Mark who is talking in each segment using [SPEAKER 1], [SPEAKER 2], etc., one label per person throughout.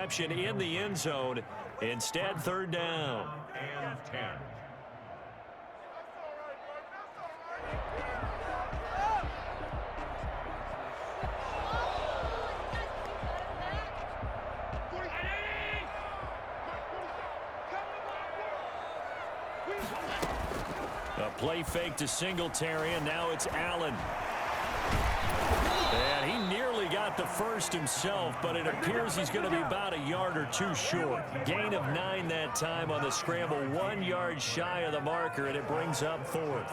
[SPEAKER 1] reception in the end zone. Instead, third down.
[SPEAKER 2] And 10.
[SPEAKER 1] A play fake to Singletary, and now it's Allen. And he nearly got the first himself, but it appears he's going to be about a yard or two short. Gain of 9 that time on the scramble, 1 yard shy of the marker, and it brings up fourth.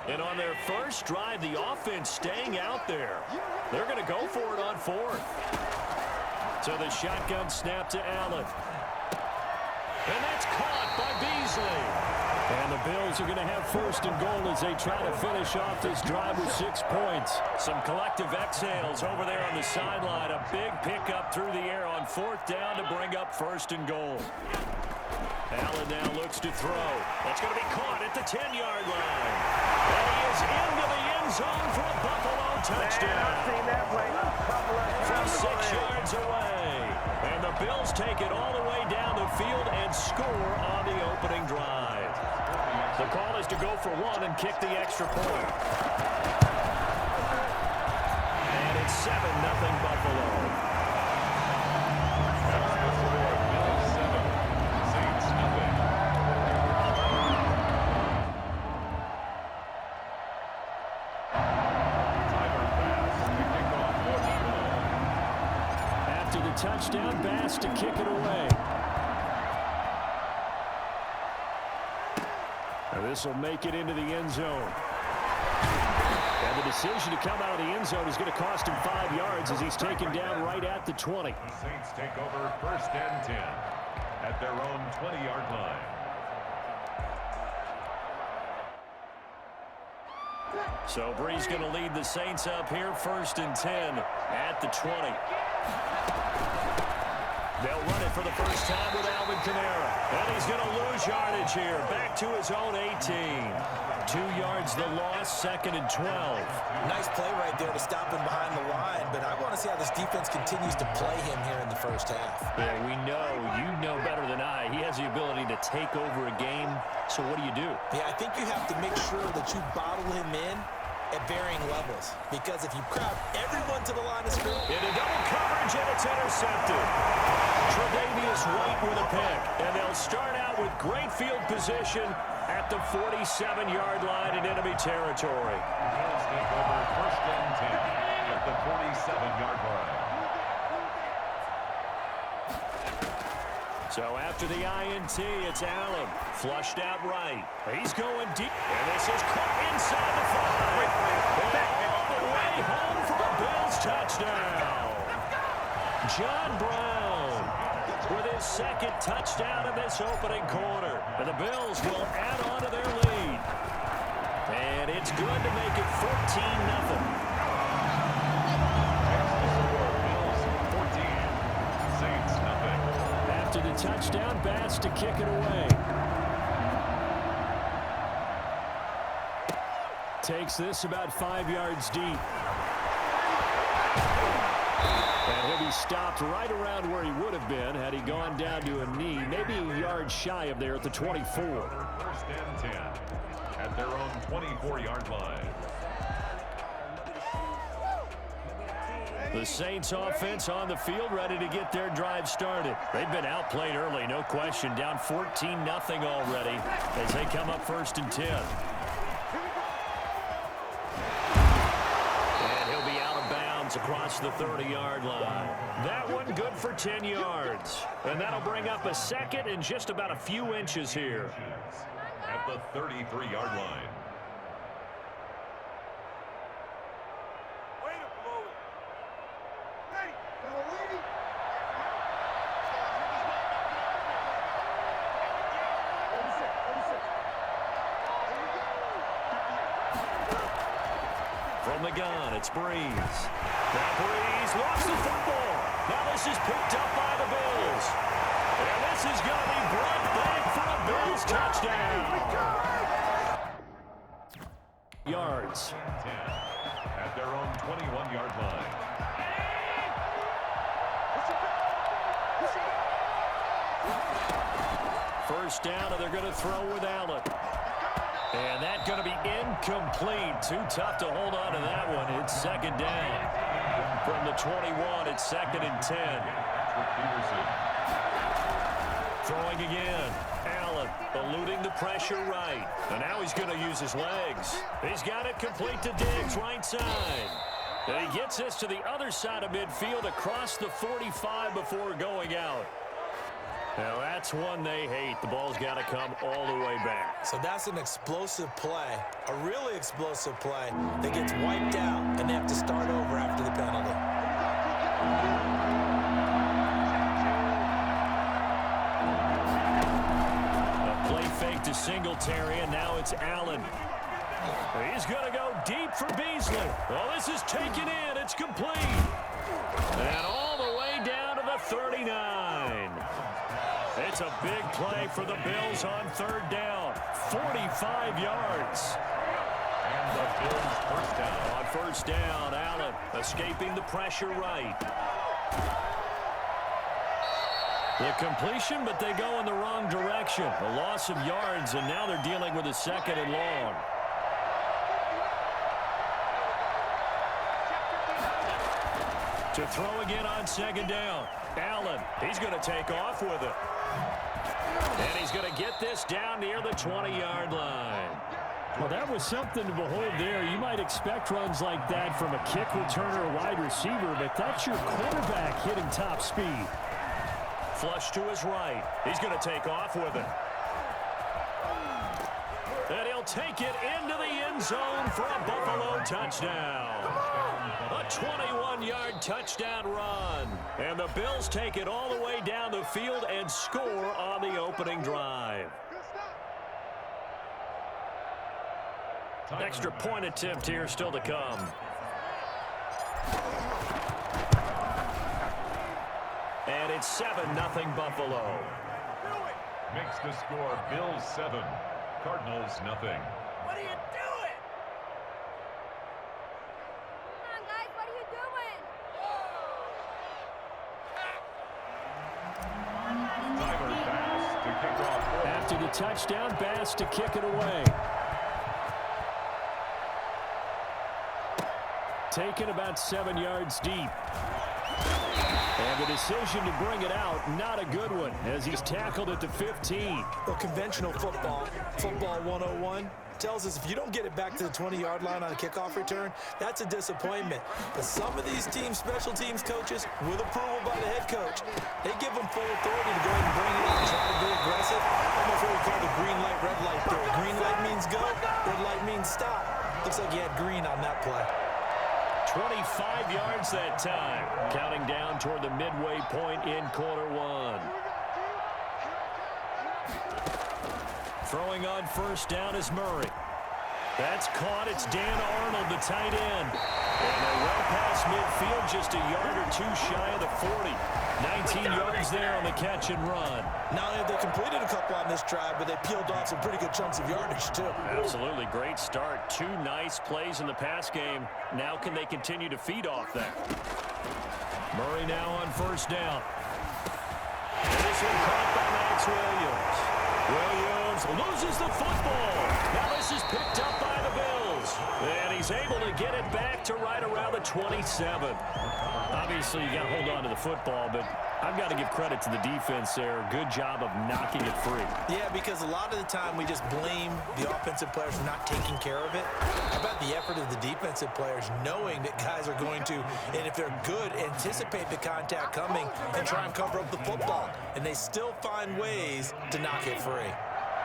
[SPEAKER 1] And on their first drive, the offense staying out there. They're going to go for it on fourth. So the shotgun snap to Allen. And that's caught by Beasley. And the Bills are going to have first and goal as they try to finish off this drive with 6 points. Some collective exhales over there on the sideline. A big pickup through the air on fourth down to bring up first and goal. Allen now looks to throw. That's going to be caught at the 10-yard line. And he is into the end zone for a Buffalo touchdown. From 6 yards away. And the Bills take it all the way down the field and score on the opening drive. The call is to go for 1 and kick the extra point. And it's 7-0 Buffalo. Touchdown pass to kick it away. And this will make it into the end zone. And the decision to come out of the end zone is going to cost him 5 yards as he's taken down right at the 20.
[SPEAKER 2] The Saints take over first and 10 at their own 20-yard line.
[SPEAKER 1] So Brees going to lead the Saints up here first and 10 at the 20. They'll run it for the first time with Alvin Kamara. And he's going to lose yardage here. Back to his own 18. 2 yards the loss, second and 12.
[SPEAKER 3] Nice play right there to stop him behind the line, but I want to see how this defense continues to play him here in the first half.
[SPEAKER 1] Yeah, we know, you know better than I, he has the ability to take over a game. So what do you do?
[SPEAKER 3] Yeah, I think you have to make sure that you bottle him in at varying levels, because if you crowd everyone to the line of scrimmage.
[SPEAKER 1] Into double coverage, and it's intercepted. Tre'Davious White with a pick, and they'll start out with great field position at the 47-yard line in enemy territory.
[SPEAKER 2] Bills take over first and 10 at the 47-yard line.
[SPEAKER 1] So after the INT, it's Allen. Flushed out right. He's going deep. And this is caught inside the 5. All the way home for a Bills touchdown. John Brown with his second touchdown in this opening quarter. And the Bills will add on to their lead. And it's good to make it 14-0. To the touchdown pass to kick it away. Takes this about 5 yards deep. And he'll be stopped right around where he would have been had he gone down to a knee, maybe a yard shy of there at the 24.
[SPEAKER 2] First and 10 at their own 24-yard line.
[SPEAKER 1] The Saints offense on the field ready to get their drive started. They've been outplayed early, no question. Down 14-0 already as they come up first and 10. And he'll be out of bounds across the 30-yard line. That one good for 10 yards. And that'll bring up a second and just about a few inches here.
[SPEAKER 2] At the 33-yard line.
[SPEAKER 1] From the gun, it's Brees. Now Brees lost the football. Now this is picked up by the Bills. And this is going to be brought back for a Bills touchdown. Yards.
[SPEAKER 2] 10 at their own 21-yard line.
[SPEAKER 1] First down, and they're going to throw with Allen. And that's going to be incomplete. Too tough to hold on to that one. It's second down. From the 21, it's 2nd and 10. Throwing again. Allen eluding the pressure right. And now he's going to use his legs. He's got it complete to Diggs, right side. And he gets this to the other side of midfield across the 45 before going out. Now, that's one they hate. The ball's got to come all the way back.
[SPEAKER 3] So that's an explosive play, a really explosive play that gets wiped out, and they have to start over after the penalty.
[SPEAKER 1] A play fake to Singletary, and now it's Allen. He's going to go deep for Beasley. Well, this is taken in. It's complete. And all the way down to the 39. It's a big play for the Bills on 3rd down. 45 yards.
[SPEAKER 2] And the Bills first down.
[SPEAKER 1] On 1st down, Allen escaping the pressure right. The completion, but they go in the wrong direction. A loss of yards, and now they're dealing with a 2nd and long. To throw again on 2nd down. Allen, he's going to take off with it. And he's going to get this down near the 20-yard line.
[SPEAKER 4] Well, that was something to behold there. You might expect runs like that from a kick returner or wide receiver, but that's your quarterback hitting top speed.
[SPEAKER 1] Flush to his right. He's going to take off with it. And he'll take it into the end zone for a Buffalo touchdown. A 21-yard touchdown run. And the Bills take it all the way down the field and score on the opening drive. Extra point attempt here still to come. And it's 7-0 Buffalo.
[SPEAKER 2] Makes the score Bills 7, Cardinals nothing.
[SPEAKER 5] What are you doing? Come on, guys, what are you doing?
[SPEAKER 2] Tyler Bass to kick off.
[SPEAKER 4] After the touchdown, Bass to kick it away. Taken about 7 yards deep. And the decision to bring it out, not a good one, as he's tackled at the 15.
[SPEAKER 3] Well, conventional football 101, tells us if you don't get it back to the 20-yard line on a kickoff return, that's a disappointment. But some of these teams, special teams coaches, with approval by the head coach, they give them full authority to go ahead and bring it out and try to be aggressive. Almost what we call the green light, red light theory. Green light means go, red light means stop. Looks like you had green on that play.
[SPEAKER 1] 25 yards that time. Counting down toward the midway point in quarter one. Throwing on 1st down is Murray. That's caught. It's Dan Arnold, the tight end. And they're well past midfield, just a yard or two shy of the 40. 19 yards there on the catch and run.
[SPEAKER 3] Not only have they completed a couple on this drive, but they peeled off some pretty good chunks of yardage, too.
[SPEAKER 1] Absolutely. Great start. 2 nice plays in the pass game. Now can they continue to feed off that? Murray now on 1st down. And this one caught by Max Williams. Williams loses the football. Now this is picked up by the Bills. And he's able to get it back to right around the 27. Obviously, you got to hold on to the football, but I've got to give credit to the defense there. Good job of knocking it free.
[SPEAKER 3] Yeah, because a lot of the time we just blame the offensive players for not taking care of it. How about the effort of the defensive players knowing that guys are going to, and if they're good, anticipate the contact coming and try and cover up the football. And they still find ways to knock it free.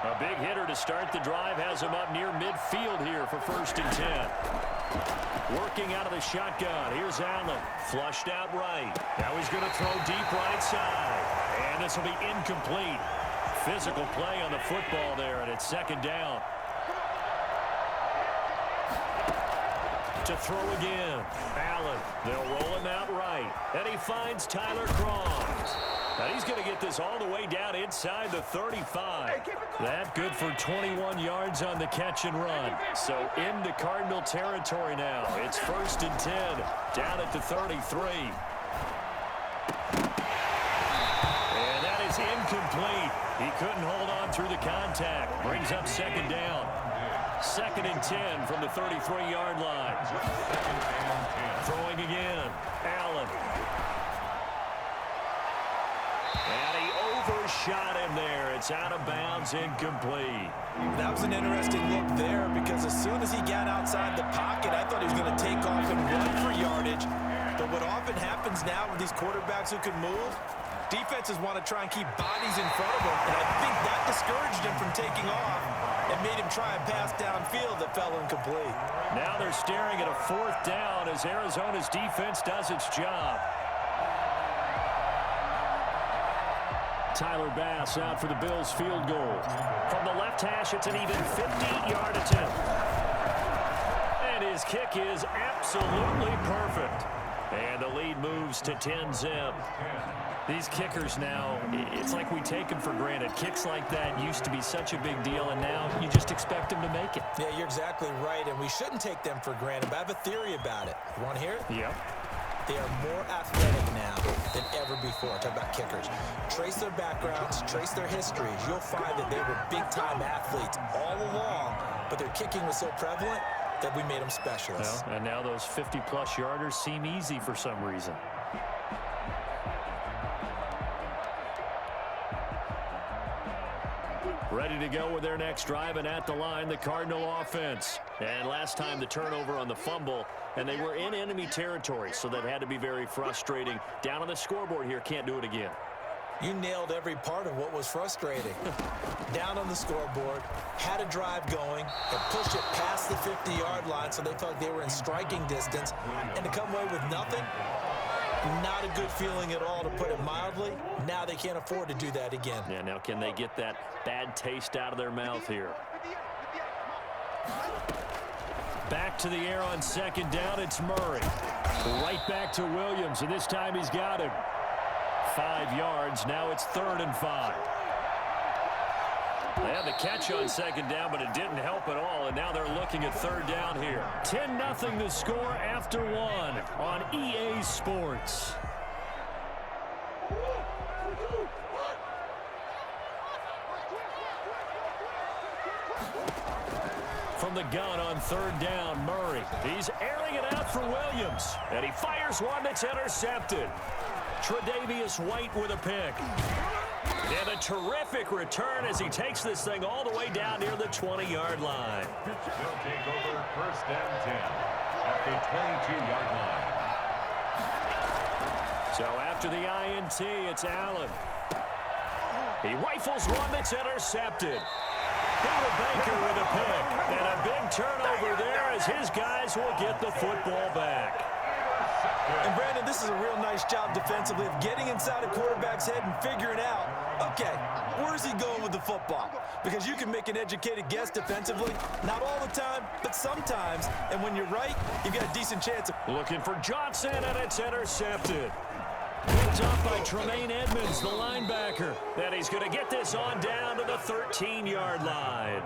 [SPEAKER 1] A big hitter to start the drive has him up near midfield here for 1st and 10. Working out of the shotgun. Here's Allen. Flushed out right. Now he's going to throw deep right side. And this will be incomplete. Physical play on the football there, and it's 2nd down. To throw again. Allen. They'll roll him out right. And he finds Tyler Kroft. Now he's going to get this all the way down inside the 35. That good for 21 yards on the catch and run. So into Cardinal territory now. It's 1st and 10, down at the 33. incomplete. He couldn't hold on through the contact. Brings up second down. 2nd and 10 from the 33-yard line. Throwing again. Allen. And he overshot him there. It's out of bounds, incomplete.
[SPEAKER 3] That was an interesting look there because as soon as he got outside the pocket, I thought he was going to take off and run for yardage. But what often happens now with these quarterbacks who can move, defenses want to try and keep bodies in front of them. And I think that discouraged him from taking off and made him try a pass downfield that fell incomplete.
[SPEAKER 1] Now they're staring at a 4th down as Arizona's defense does its job.
[SPEAKER 4] Tyler Bass out for the Bills field goal.
[SPEAKER 1] From the left hash, it's an even 50-yard attempt. And his kick is absolutely perfect. And the lead moves to 10-zip. These kickers now, it's like we take them for granted. Kicks like that used to be such a big deal, and now you just expect them to make it.
[SPEAKER 3] Yeah, you're exactly right, and we shouldn't take them for granted. But I have a theory about it. You want to hear it?
[SPEAKER 1] Yep.
[SPEAKER 3] They are more athletic now than ever before. Talk about kickers. Trace their backgrounds, trace their histories. You'll find that they were big-time athletes all along, but their kicking was so prevalent that we made them specialists.
[SPEAKER 1] Well, and now those 50-plus yarders seem easy for some reason. Ready to go with their next drive, and at the line, the Cardinal offense. And last time, the turnover on the fumble, and they were in enemy territory, so that had to be very frustrating. Down on the scoreboard here, can't do it again.
[SPEAKER 3] You nailed every part of what was frustrating. Down on the scoreboard, had a drive going, and pushed it past the 50-yard line so they felt they were in striking distance, and to come away with nothing, not a good feeling at all, to put it mildly. Now they can't afford to do that again.
[SPEAKER 1] Yeah, now can they get that bad taste out of their mouth here? Back to the air on 2nd down, it's Murray. Right back to Williams, and this time he's got him. 5 yards, now it's 3rd and 5. They had the catch on 2nd down, but it didn't help at all, and now they're looking at 3rd down here.
[SPEAKER 4] 10-0 the score after 1 on EA Sports.
[SPEAKER 1] From the gun on 3rd down, Murray. He's airing it out for Williams, and he fires one that's intercepted. Tre'Davious White with a pick. And a terrific return as he takes this thing all the way down near the 20-yard line.
[SPEAKER 2] They'll take over 1st and 10 at the 22-yard line.
[SPEAKER 1] So after the INT, it's Allen. He rifles one that's intercepted. Buda Baker with a pick. And a big turnover there as his guys will get the football back.
[SPEAKER 3] And Brandon, this is a real nice job defensively of getting inside a quarterback's head and figuring out, okay, where's he going with the football? Because you can make an educated guess defensively, not all the time, but sometimes. And when you're right, you've got a decent chance of...
[SPEAKER 1] Looking for Johnson, and it's intercepted. Picked up by Tremaine Edmonds, the linebacker. And he's going to get this on down to the 13-yard line.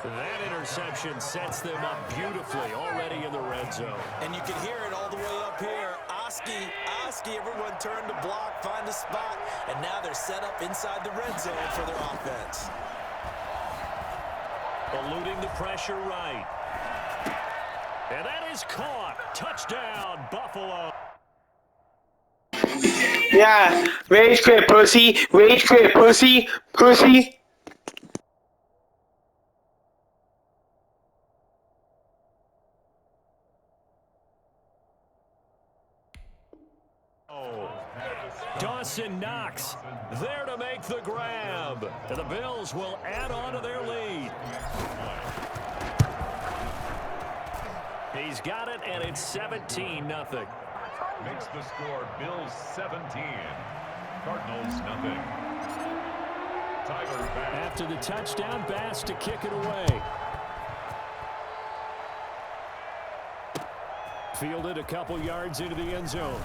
[SPEAKER 1] That interception sets them up beautifully already in the red zone.
[SPEAKER 3] And you can hear it all the way up here. Oski, everyone turned to block, find a spot, and now they're set up inside the red zone for their offense.
[SPEAKER 1] Eluding the pressure right. And that is caught. Touchdown, Buffalo.
[SPEAKER 6] Yeah, rage quit, pussy. Rage quit, pussy. Pussy.
[SPEAKER 1] Dawson Knox there to make the grab. And the Bills will add on to their lead. He's got it, and it's 17-0.
[SPEAKER 2] Makes the score Bills 17, Cardinals nothing. Tyler Bass.
[SPEAKER 4] After the touchdown, Bass to kick it away. Fielded a couple yards into the end zone.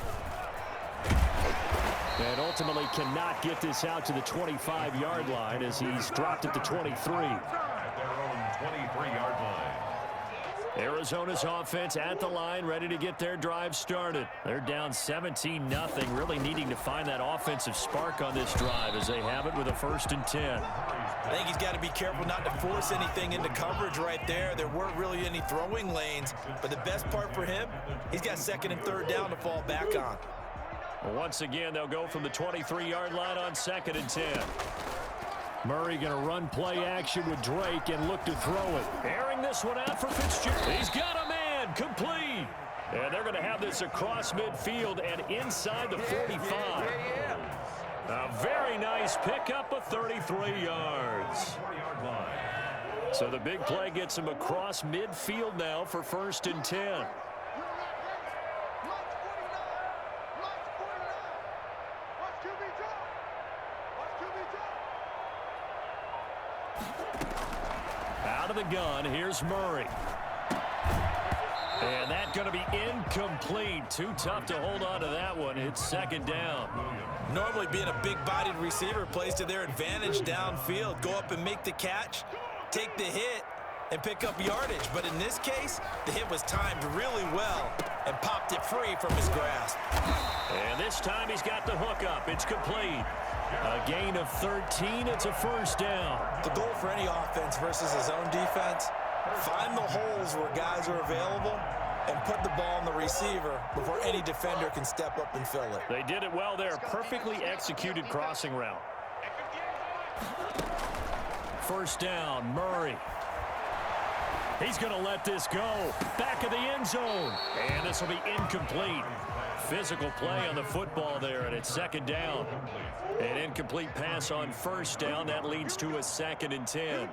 [SPEAKER 4] And ultimately cannot get this out to the 25-yard line as he's dropped at the 23.
[SPEAKER 2] At their own 23-yard line.
[SPEAKER 1] Arizona's offense at the line, ready to get their drive started. They're down 17-0, really needing to find that offensive spark on this drive as they have it with a 1st and 10.
[SPEAKER 3] I think he's got to be careful not to force anything into coverage right there. There weren't really any throwing lanes, but the best part for him, he's got 2nd and 3rd down to fall back on.
[SPEAKER 1] Well, once again, they'll go from the 23-yard line on 2nd and 10.
[SPEAKER 4] Murray going to run play action with Drake and look to throw it.
[SPEAKER 1] Airing this one out for Fitzgerald. He's got a man, complete. And they're going to have this across midfield and inside the 45. A very nice pickup of 33 yards. So the big play gets him across midfield now for 1st and 10. Out of the gun, here's Murray. And that's going to be incomplete. Too tough to hold on to that one. It's 2nd down.
[SPEAKER 3] Normally being a big-bodied receiver plays to their advantage downfield. Go up and make the catch, take the hit, and pick up yardage. But in this case, the hit was timed really well and popped it free from his grasp.
[SPEAKER 1] And this time he's got the hook up. It's complete. A gain of 13. It's a 1st down.
[SPEAKER 3] The goal for any offense versus his own defense, find the holes where guys are available and put the ball on the receiver before any defender can step up and fill it.
[SPEAKER 1] They did it well there. Perfectly executed crossing route. 1st down, Murray. He's going to let this go. Back of the end zone. And this will be incomplete. Physical play on the football there, and it's 2nd down. An incomplete pass on 1st down. That leads to a 2nd and 10.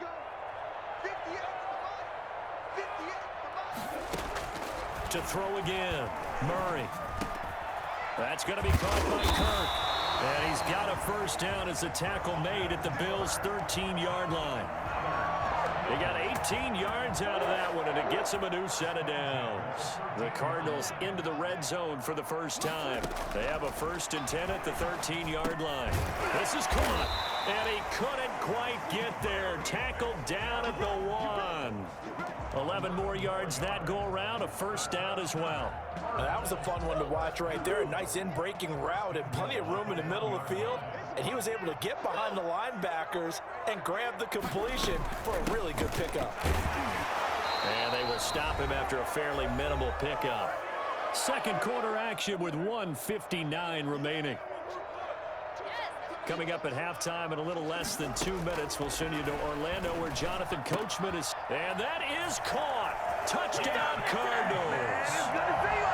[SPEAKER 1] To throw again, Murray. That's going to be caught by Kirk. And he's got a 1st down as the tackle made at the Bills' 13-yard line. They got 18 yards out of that one, and it gets them a new set of downs. The Cardinals into the red zone for the first time. They have a 1st and 10 at the 13-yard line. This is caught, and he couldn't quite get there. Tackled down at the 1. 11 more yards that go around, a 1st down as well.
[SPEAKER 3] Now, that was a fun one to watch right there. A nice in-breaking route and plenty of room in the middle of the field. And he was able to get behind the linebackers and grab the completion for a really good pickup.
[SPEAKER 1] And they will stop him after a fairly minimal pickup.
[SPEAKER 4] 2nd quarter action with 1:59 remaining.
[SPEAKER 1] Coming up at halftime in a little less than 2 minutes, we'll send you to Orlando where Jonathan Coachman is. And that is caught. Touchdown Cardinals.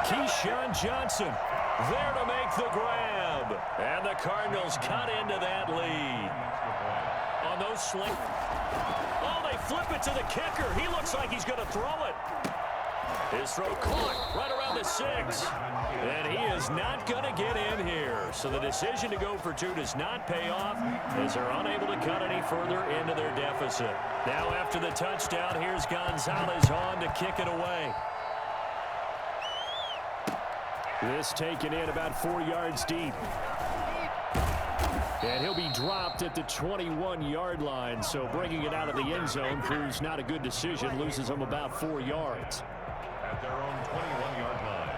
[SPEAKER 1] Keyshawn Johnson there to make the grab. And the Cardinals cut into that lead. On those sling. Oh, they flip it to the kicker. He looks like he's going to throw it. His throw caught right around the 6. And he is not going to get in here. So the decision to go for 2 does not pay off as they're unable to cut any further into their deficit. Now after the touchdown, here's Gonzalez on to kick it away.
[SPEAKER 4] This taken in about 4 yards deep. And he'll be dropped at the 21-yard line. So bringing it out of the end zone proves not a good decision. Loses him about 4 yards.
[SPEAKER 2] At their own 21-yard line.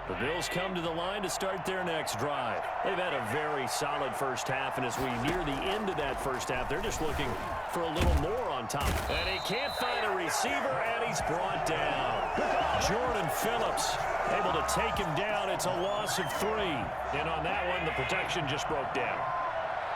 [SPEAKER 1] The Bills come to the line to start their next drive. They've had a very solid first half, and as we near the end of that first half, they're just looking for a little more on top. And he can't find a receiver, and he's brought down. Jordan Phillips able to take him down. It's a loss of 3. And on that one, the protection just broke down.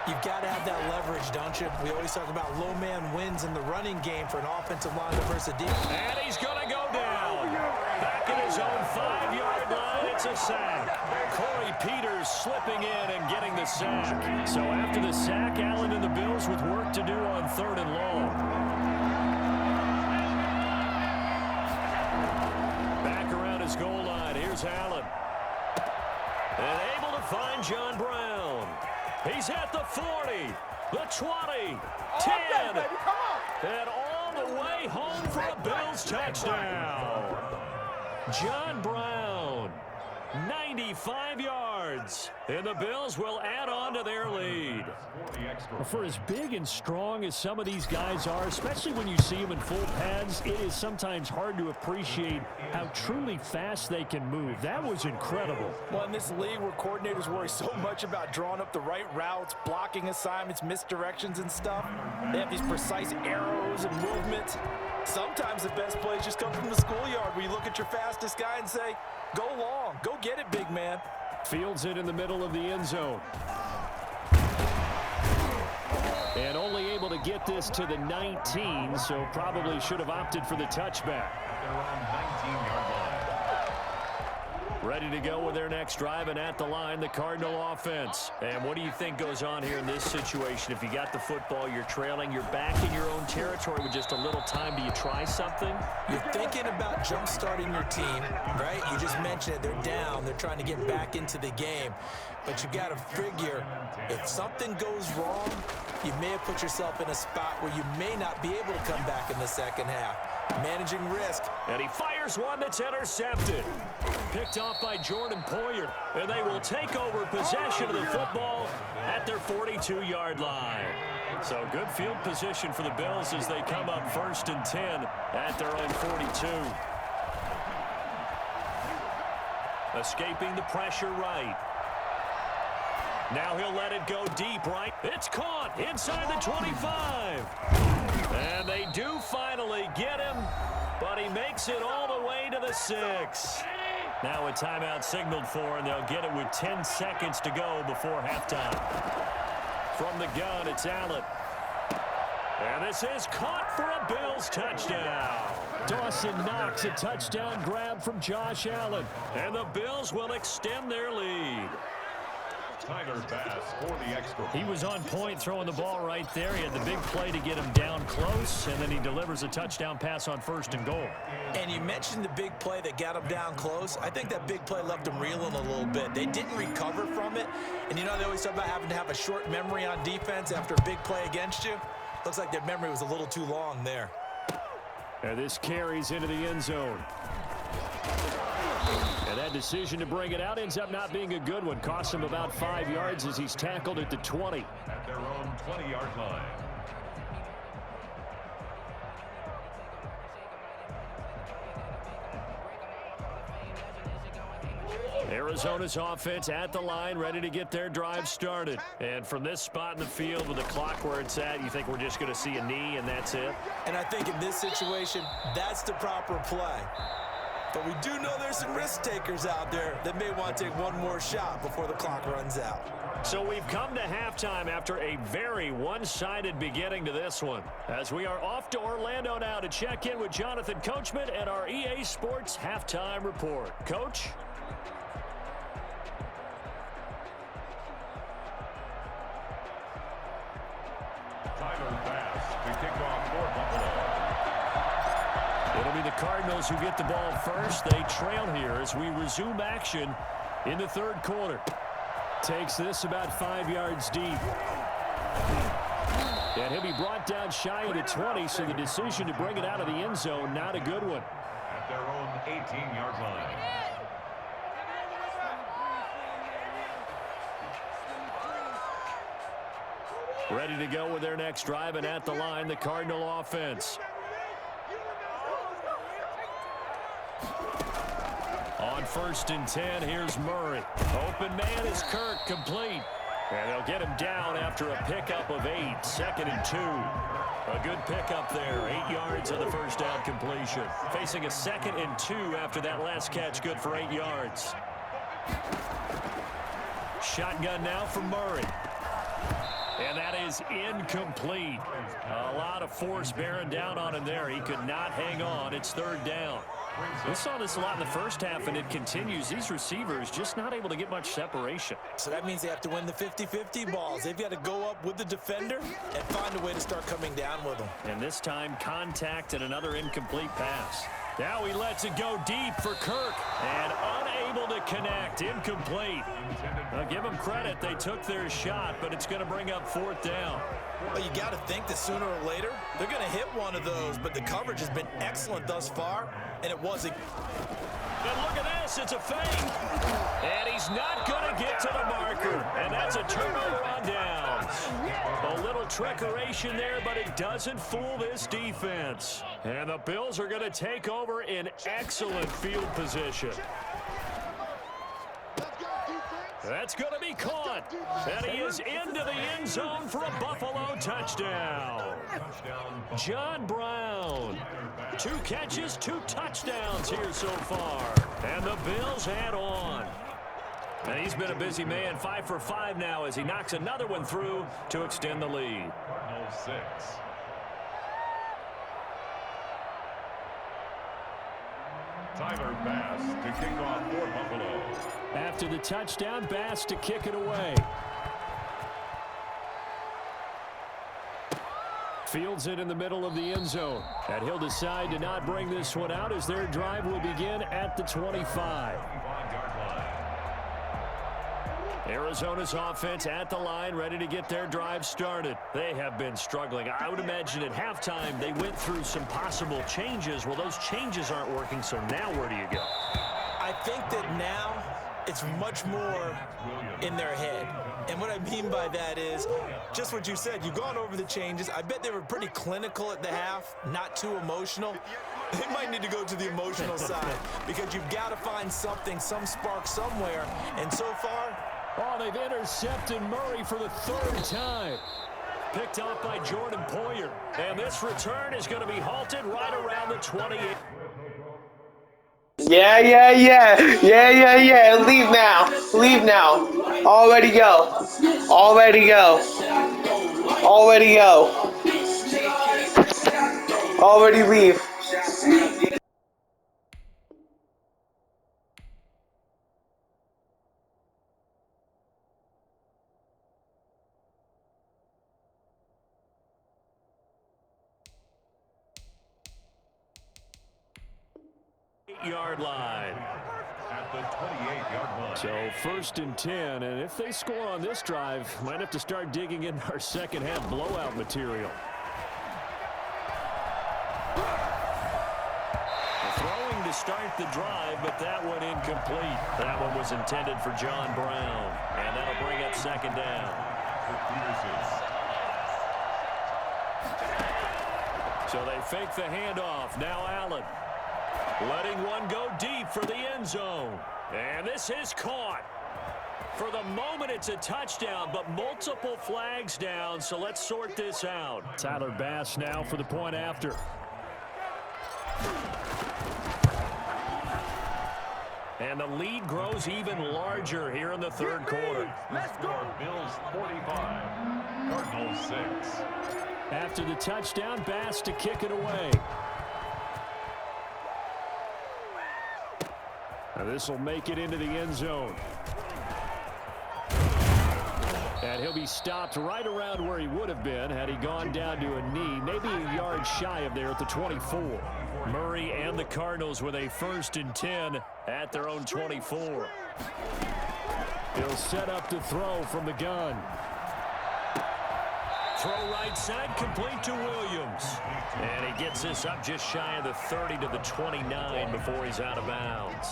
[SPEAKER 3] You've got to have that leverage, don't you? We always talk about low man wins in the running game for an offensive line versus a defense.
[SPEAKER 1] And he's going to go down. Back at his own 5-yard line, it's a sack. Corey Peters slipping in and getting the sack. So after the sack, Allen and the Bills with work to do on 3rd and long. Back around his goal line, here's Allen. And able to find John Brown. He's at the 40, the 20, 10, and all the way home for a Bills touchdown. John Brown 95 yards. And the Bills will add on to their lead.
[SPEAKER 4] For as big and strong as some of these guys are, especially when you see them in full pads, it is sometimes hard to appreciate how truly fast they can move. That was incredible.
[SPEAKER 3] Well, in this league where coordinators worry so much about drawing up the right routes, blocking assignments, misdirections and stuff, they have these precise arrows and movements. Sometimes the best plays just come from the schoolyard where you look at your fastest guy and say, go long, go get it, big man.
[SPEAKER 4] Fields it in the middle of the end zone. And only able to get this to the 19, so probably should have opted for the touchback.
[SPEAKER 2] They're on 19-yard line.
[SPEAKER 1] Ready to go with their next drive, and at the line, the Cardinal offense. And what do you think goes on here in this situation? If you got the football, you're trailing, you're back in your own territory with just a little time. Do you try something?
[SPEAKER 3] You're thinking about jump-starting your team, right? You just mentioned it. They're down. They're trying to get back into the game. But you got to figure, if something goes wrong, you may have put yourself in a spot where you may not be able to come back in the second half. Managing risk.
[SPEAKER 1] And he fires one that's intercepted. Picked off by Jordan Poyer. And they will take over possession of the football at their 42-yard line. So good field position for the Bills as they come up 1st and 10 at their own 42. Escaping the pressure right. Now he'll let it go deep right. It's caught inside the 25. And they do finally get him, but he makes it all the way to the 6. Now a timeout signaled for, and they'll get it with 10 seconds to go before halftime. From the gun, it's Allen. And this is caught for a Bills touchdown.
[SPEAKER 4] Dawson Knox, a touchdown grab from Josh Allen.
[SPEAKER 1] And the Bills will extend their lead.
[SPEAKER 2] Tyler Bass for the extra.
[SPEAKER 4] He was on point throwing the ball right there. He had the big play to get him down close, and then he delivers a touchdown pass on 1st and goal.
[SPEAKER 3] And you mentioned the big play that got him down close. I think that big play left him reeling a little bit. They didn't recover from it. And you know, they always talk about having to have a short memory on defense after a big play against you. Looks like their memory was a little too long there.
[SPEAKER 4] And this carries into the end zone. And that decision to bring it out ends up not being a good one. Costs him about 5 yards as he's tackled at the 20.
[SPEAKER 2] At their own 20-yard line.
[SPEAKER 1] Arizona's offense at the line, ready to get their drive started. And from this spot in the field with the clock where it's at, you think we're just going to see a knee and that's it?
[SPEAKER 3] And I think in this situation, that's the proper play. But we do know there's some risk takers out there that may want to take one more shot before the clock runs out.
[SPEAKER 1] So we've come to halftime after a very one-sided beginning to this one. As we are off to Orlando now to check in with Jonathan Coachman and our EA Sports Halftime Report. Coach?
[SPEAKER 2] Tyler Bass to kick off for Buffalo.
[SPEAKER 1] It'll be the Cardinals who get the ball first. They trail here as we resume action in the 3rd quarter.
[SPEAKER 4] Takes this about 5 yards deep. And he'll be brought down shy of the 20, so the decision to bring it out of the end zone, not a good one.
[SPEAKER 2] At their own 18-yard line.
[SPEAKER 1] Ready to go with their next drive, and at the line, the Cardinal offense. On 1st and 10, here's Murray. Open man is Kirk, complete. And they'll get him down after a pickup of 8, 2nd and 2. A good pickup there, 8 yards on the first down completion. Facing a 2nd and 2 after that last catch, good for 8 yards. Shotgun now for Murray. And that is incomplete. A lot of force bearing down on him there. He could not hang on. It's 3rd down. We saw this a lot in the first half, and it continues. These receivers just not able to get much separation.
[SPEAKER 3] So that means they have to win the 50-50 balls. They've got to go up with the defender and find a way to start coming down with them.
[SPEAKER 1] And this time, contact and another incomplete pass. Now he lets it go deep for Kirk, and unable to connect, incomplete. Now give them credit, they took their shot, but it's going to bring up 4th down.
[SPEAKER 3] Well, you got to think that sooner or later, they're going to hit one of those, but the coverage has been excellent thus far, and it wasn't.
[SPEAKER 1] And look at this, it's a fake. And he's not going to get to the marker. And that's a turnover on downs. A little trickeration there, but it doesn't fool this defense. And the Bills are going to take over in excellent field position. That's going to be caught. And he is into the end zone for a Buffalo touchdown. John Brown. 2 catches, 2 touchdowns here so far. And the Bills add on. And he's been a busy man, 5 for 5 now as he knocks another one through to extend the lead.
[SPEAKER 2] Cardinals 6. Tyler Bass to kick off for Buffalo.
[SPEAKER 4] After the touchdown, Bass to kick it away. Fields it in the middle of the end zone. And he'll decide to not bring this one out as their drive will begin at the 25. Arizona's offense at the line, ready to get their drive started. They have been struggling. I would imagine at halftime they went through some possible changes. Well, those changes aren't working, so now where do you go?
[SPEAKER 3] I think that now it's much more in their head. And what I mean by that is just what you said. You've gone over the changes. I bet they were pretty clinical at the half, not too emotional. They might need to go to the emotional side because you've got to find something, some spark somewhere. And so far,
[SPEAKER 4] oh, they've intercepted Murray for the 3rd time.
[SPEAKER 1] Picked off by Jordan Poyer. And this return is going to be halted right around the 28.
[SPEAKER 6] Yeah. Leave now. Leave now. Already go. Already go. Already go. Already leave.
[SPEAKER 1] Yard line.
[SPEAKER 2] At the 28-yard line.
[SPEAKER 4] So 1st and 10, and if they score on this drive, might have to start digging in our second half blowout material.
[SPEAKER 1] Throwing to start the drive, but that one incomplete. That one was intended for John Brown, and that'll bring up 2nd down. So they fake the handoff. Now Allen. Letting one go deep for the end zone. And this is caught. For the moment, it's a touchdown, but multiple flags down, so let's sort this out.
[SPEAKER 4] Tyler Bass now for the point after.
[SPEAKER 1] And the lead grows even larger here in the 3rd quarter.
[SPEAKER 2] Let's go. Bills 45, Cardinals 6.
[SPEAKER 4] After the touchdown, Bass to kick it away. Now this will make it into the end zone. And he'll be stopped right around where he would have been had he gone down to a knee, maybe a yard shy of there at the 24.
[SPEAKER 1] Murray and the Cardinals with a 1st and 10 at their own 24.
[SPEAKER 4] He'll set up to throw from the gun.
[SPEAKER 1] Throw right side, complete to Williams. And he gets this up just shy of the 30 to the 29 before he's out of bounds.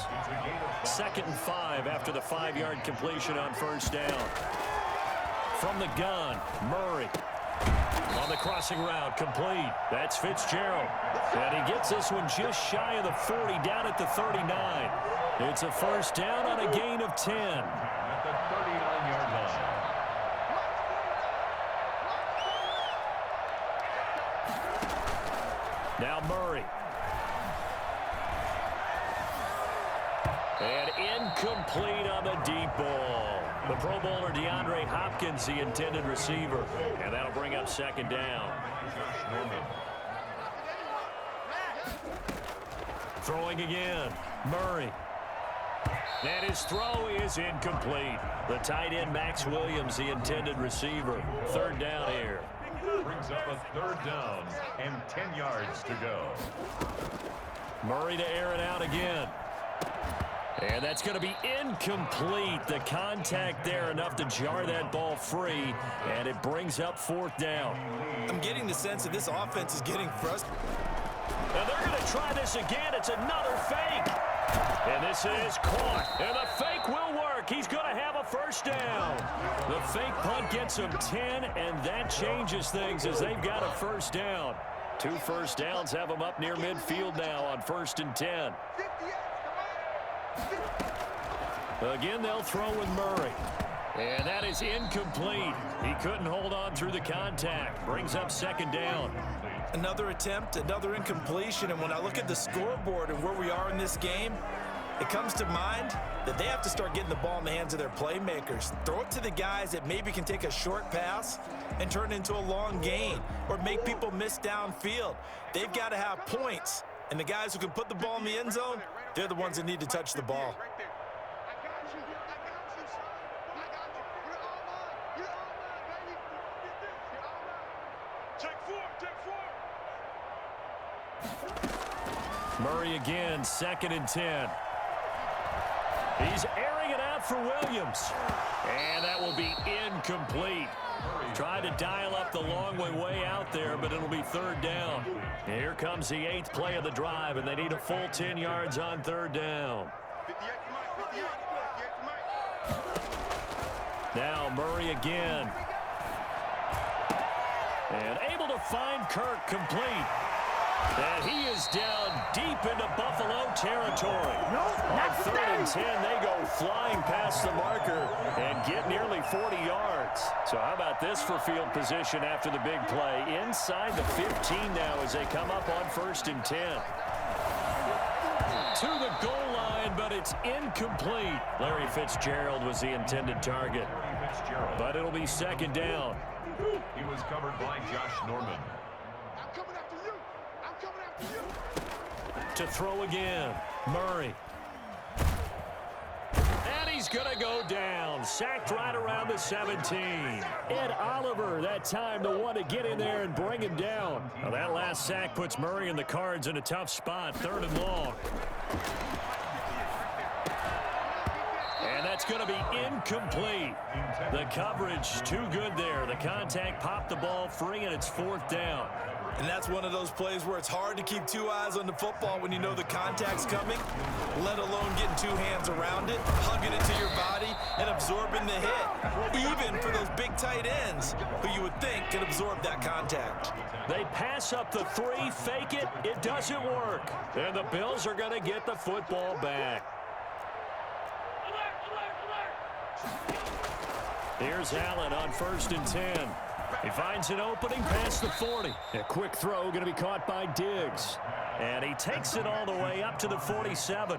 [SPEAKER 1] 2nd and 5 after the 5-yard completion on 1st down. From the gun, Murray. On the crossing route, complete. That's Fitzgerald. And he gets this one just shy of the 40, down at the 39. It's a 1st down on a gain of 10.
[SPEAKER 2] At the 39-yard line.
[SPEAKER 1] Now Murray. And incomplete on the deep ball. The Pro Bowler DeAndre Hopkins, the intended receiver. And that'll bring up 2nd down. Throwing again. Murray. And his throw is incomplete. The tight end, Max Williams, the intended receiver. 3rd down here.
[SPEAKER 2] Brings up a 3rd down and 10 yards to go.
[SPEAKER 1] Murray to air it out again. And that's going to be incomplete. The contact there enough to jar that ball free, and it brings up 4th down.
[SPEAKER 3] I'm getting the sense that this offense is getting frustrated.
[SPEAKER 1] Now they're going to try this again. It's another fake.
[SPEAKER 4] And this is caught. And the fake will work. He's going to have a first down. The fake punt gets him 10, and that changes things as they've got a first down. 2 first downs have them up near midfield now on 1st and 10. Again, they'll throw with Murray. And that is incomplete. He couldn't hold on through the contact. Brings up 2nd down.
[SPEAKER 3] Another attempt, another incompletion, and when I look at the scoreboard and where we are in this game, it comes to mind that they have to start getting the ball in the hands of their playmakers. Throw it to the guys that maybe can take a short pass and turn it into a long gain or make people miss downfield. They've got to have points, and the guys who can put the ball in the end zone, they're the ones that need to touch the ball.
[SPEAKER 4] Murray again, 2nd and 10. He's airing it out for Williams. And that will be incomplete. Tried to dial up the long way out there, but it'll be 3rd down. Here comes the 8th play of the drive, and they need a full 10 yards on 3rd down. Now Murray again. And able to find Kirk complete. And he is down deep into Buffalo territory. On 3rd and 10, they go flying past the marker and get nearly 40 yards. So how about this for field position after the big play? Inside the 15 now as they come up on 1st and 10. To the goal line, but it's incomplete. Larry Fitzgerald was the intended target. But it'll be 2nd down.
[SPEAKER 2] He was covered by Josh Norman.
[SPEAKER 4] To throw again, Murray. And he's going to go down. Sacked right around the 17. Ed Oliver, that time the one to get in there and bring him down. Now that last sack puts Murray and the Cards in a tough spot, 3rd and long. And that's going to be incomplete. The coverage too good there. The contact popped the ball free, and it's 4th down.
[SPEAKER 3] And that's one of those plays where it's hard to keep 2 eyes on the football when you know the contact's coming, let alone getting 2 hands around it, hugging it to your body, and absorbing the hit. Even for those big tight ends who you would think can absorb that contact.
[SPEAKER 4] They pass up the 3, fake it, it doesn't work. And the Bills are going to get the football back. Here's Allen on 1st and 10. He finds an opening past the 40. A quick throw going to be caught by Diggs. And he takes it all the way up to the 47.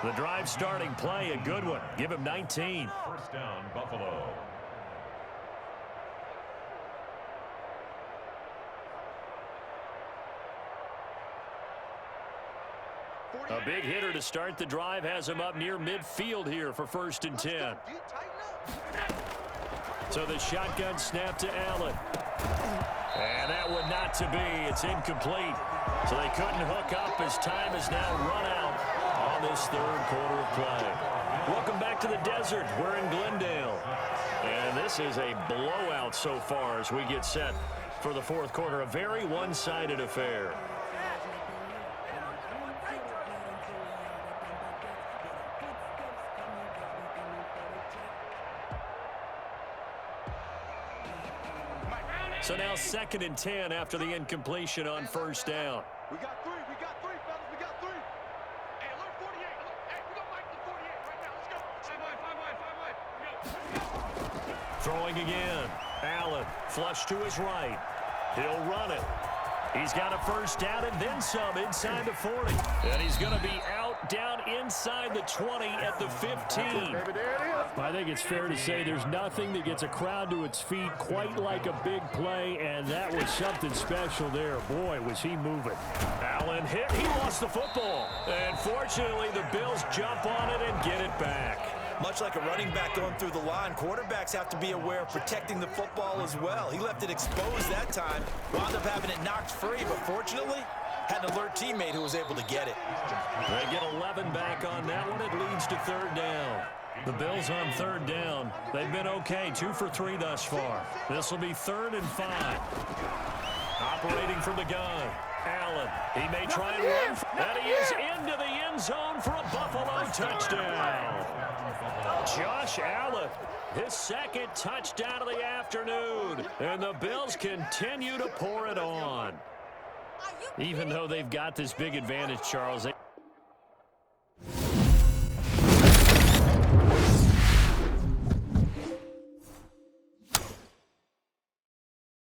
[SPEAKER 4] The drive starting play, a good one. Give him 19.
[SPEAKER 2] 1st down, Buffalo.
[SPEAKER 4] A big hitter to start the drive has him up near midfield here for 1st and 10. So the shotgun snap to Allen. And that one not to be. It's incomplete. So they couldn't hook up as time is now run out on this 3rd quarter of play. Welcome back to the desert. We're in Glendale. And this is a blowout so far as we get set for the 4th quarter. A very one-sided affair. So now 2nd and 10 after the incompletion on 1st down.
[SPEAKER 7] We got 3, fellas, we got 3. Hey, alert 48. Hey, we got Mike to 48 right now. Let's go. 5 wide.
[SPEAKER 4] Throwing again. Allen, flush to his right. He'll run it. He's got a 1st down and then some inside the 40. And he's going to be out down inside the 20 at the 15. I think it's fair to say there's nothing that gets a crowd to its feet quite like a big play, and that was something special there. Boy, was he moving. Allen hit. He lost the football. And fortunately, the Bills jump on it and get it back.
[SPEAKER 3] Much like a running back going through the line, quarterbacks have to be aware of protecting the football as well. He left it exposed that time, wound up having it knocked free, but fortunately, had an alert teammate who was able to get it.
[SPEAKER 4] They get 11 back on that one. It leads to 3rd down. The Bills on 3rd down. They've been okay, 2 for 3 thus far. This will be 3rd and 5. Operating from the gun. Allen, he may try and run, and he is into the end zone for a Buffalo touchdown. Josh Allen, his second touchdown of the afternoon, and the Bills continue to pour it on. Even though they've got this big advantage, Charles,